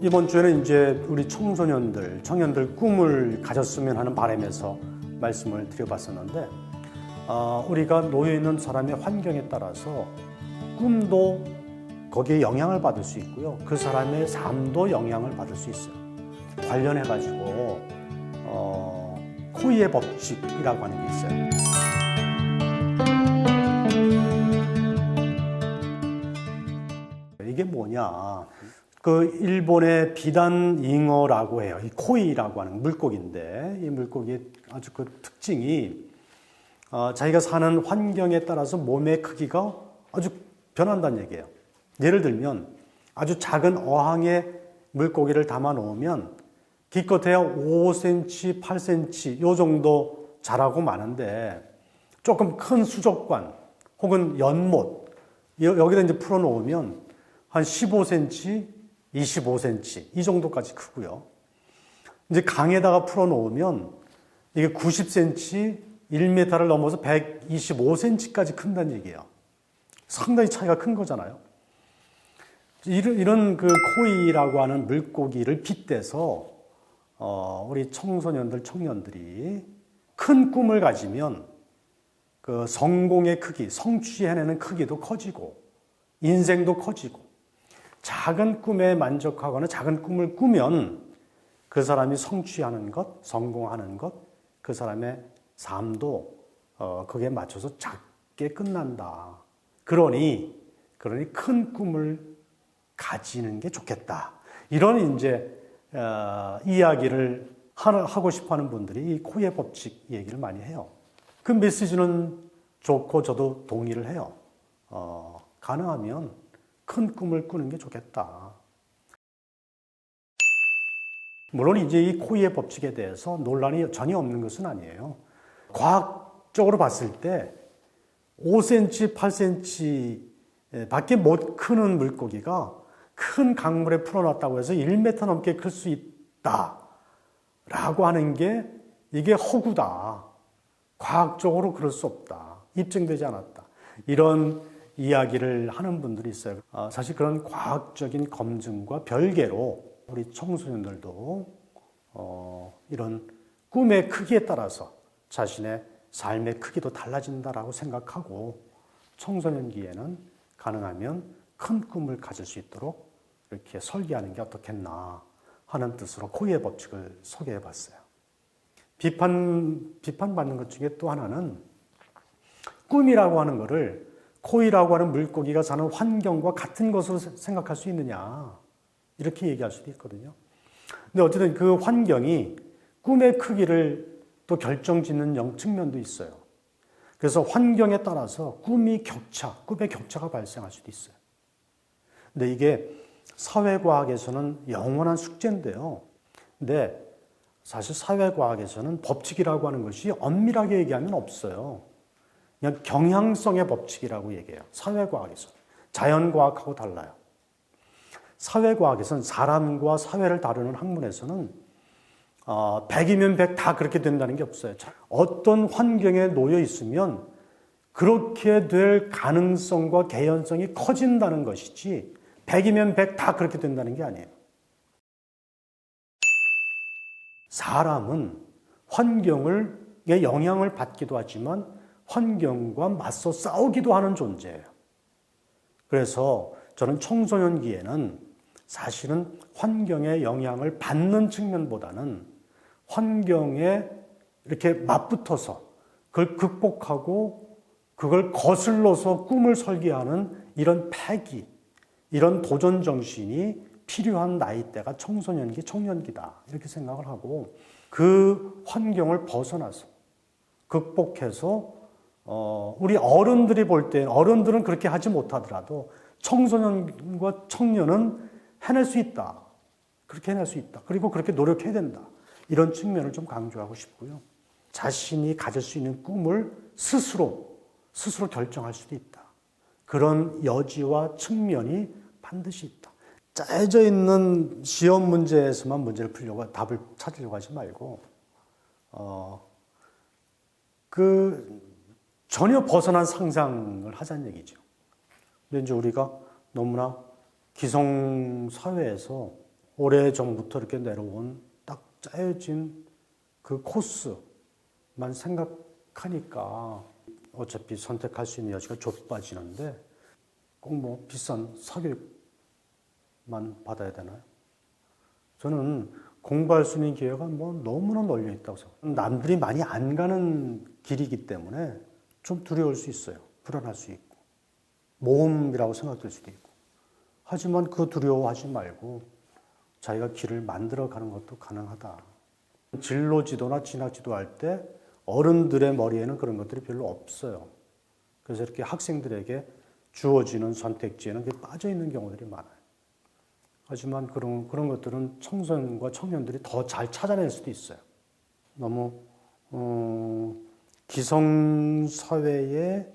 이번 주에는 이제 우리 청소년들, 청년들 꿈을 가졌으면 하는 바람에서 말씀을 드려봤었는데, 우리가 놓여있는 사람의 환경에 따라서 꿈도 거기에 영향을 받을 수 있고요. 그 사람의 삶도 영향을 받을 수 있어요. 관련해가지고 코이의 법칙이라고 하는 게 있어요. 이게 뭐냐? 그 일본의 비단 잉어라고 해요. 이 코이라고 하는 물고기인데, 이 물고기의 아주 그 특징이 자기가 사는 환경에 따라서 몸의 크기가 아주 변한다는 얘기예요. 예를 들면 아주 작은 어항에 물고기를 담아 놓으면 기껏해야 5cm, 8cm 요 정도 자라고 마는데, 조금 큰 수족관 혹은 연못 여기다 이제 풀어 놓으면 한 15cm, 25cm 이 정도까지 크고요. 이제 강에다가 풀어 놓으면 이게 90cm, 1m를 넘어서 125cm까지 큰다는 얘기예요. 상당히 차이가 큰 거잖아요. 이런 그 코이라고 하는 물고기를 빗대서 우리 청소년들, 청년들이 큰 꿈을 가지면 그 성공의 크기, 성취해내는 크기도 커지고 인생도 커지고, 작은 꿈에 만족하거나 작은 꿈을 꾸면 그 사람이 성취하는 것, 성공하는 것, 그 사람의 삶도 거기에 맞춰서 작게 끝난다. 그러니 큰 꿈을 가지는 게 좋겠다. 이런 이제 이야기를 하고 싶어하는 분들이 이 코이의 법칙 얘기를 많이 해요. 그 메시지는 좋고 저도 동의를 해요. 가능하면 큰 꿈을 꾸는 게 좋겠다. 물론 이제 이 코이의 법칙에 대해서 논란이 전혀 없는 것은 아니에요. 과학적으로 봤을 때 5cm, 8cm 밖에 못 크는 물고기가 큰 강물에 풀어놨다고 해서 1m 넘게 클 수 있다라고 하는 게 이게 허구다. 과학적으로 그럴 수 없다. 입증되지 않았다. 이런 이야기를 하는 분들이 있어요. 사실 그런 과학적인 검증과 별개로 우리 청소년들도 이런 꿈의 크기에 따라서 자신의 삶의 크기도 달라진다라고 생각하고 청소년기에는 가능하면 큰 꿈을 가질 수 있도록 이렇게 설계하는 게 어떻겠나 하는 뜻으로 코이의 법칙을 소개해 봤어요. 비판받는 것 중에 또 하나는 꿈이라고 하는 것을 코이라고 하는 물고기가 사는 환경과 같은 것으로 생각할 수 있느냐, 이렇게 얘기할 수도 있거든요. 근데 어쨌든 그 환경이 꿈의 크기를 또 결정짓는 측면도 있어요. 그래서 환경에 따라서 꿈의 격차가 발생할 수도 있어요. 근데 이게 사회과학에서는 영원한 숙제인데요. 근데 사실 사회과학에서는 법칙이라고 하는 것이 엄밀하게 얘기하면 없어요. 그냥 경향성의 법칙이라고 얘기해요. 사회과학에서는. 자연과학하고 달라요. 사회과학에서는 사람과 사회를 다루는 학문에서는 100이면 100 다 그렇게 된다는 게 없어요. 어떤 환경에 놓여 있으면 그렇게 될 가능성과 개연성이 커진다는 것이지 100이면 100 다 그렇게 된다는 게 아니에요. 사람은 환경에 영향을 받기도 하지만 환경과 맞서 싸우기도 하는 존재예요. 그래서 저는 청소년기에는 사실은 환경에 영향을 받는 측면보다는 환경에 이렇게 맞붙어서 그걸 극복하고 그걸 거슬러서 꿈을 설계하는 이런 패기, 이런 도전 정신이 필요한 나이대가 청소년기, 청년기다, 이렇게 생각을 하고 그 환경을 벗어나서 극복해서 우리 어른들이 볼 때, 어른들은 그렇게 하지 못하더라도 청소년과 청년은 해낼 수 있다. 그렇게 해낼 수 있다. 그리고 그렇게 노력해야 된다. 이런 측면을 좀 강조하고 싶고요. 자신이 가질 수 있는 꿈을 스스로 결정할 수도 있다. 그런 여지와 측면이 반드시 있다. 짜여져 있는 시험 문제에서만 문제를 풀려고, 답을 찾으려고 하지 말고, 전혀 벗어난 상상을 하자는 얘기죠. 근데 이제 우리가 너무나 기성 사회에서 오래전부터 이렇게 내려온 딱 짜여진 그 코스만 생각하니까 어차피 선택할 수 있는 여지가 좁아지는데 꼭 뭐 비싼 사교육만 받아야 되나요? 저는 공부할 수 있는 기회가 뭐 너무나 널려 있다고 생각해요. 남들이 많이 안 가는 길이기 때문에 좀 두려울 수 있어요. 불안할 수 있고. 모험이라고 생각될 수도 있고. 하지만 그 두려워하지 말고 자기가 길을 만들어가는 것도 가능하다. 진로지도나 진학지도 할 때 어른들의 머리에는 그런 것들이 별로 없어요. 그래서 이렇게 학생들에게 주어지는 선택지에는 빠져 있는 경우들이 많아요. 하지만 그런 것들은 청소년과 청년들이 더 잘 찾아낼 수도 있어요. 너무 기성사회에만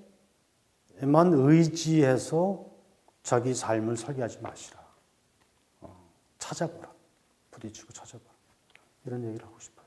의지해서 자기 삶을 설계하지 마시라. 찾아보라. 부딪히고 찾아보라. 이런 얘기를 하고 싶어요.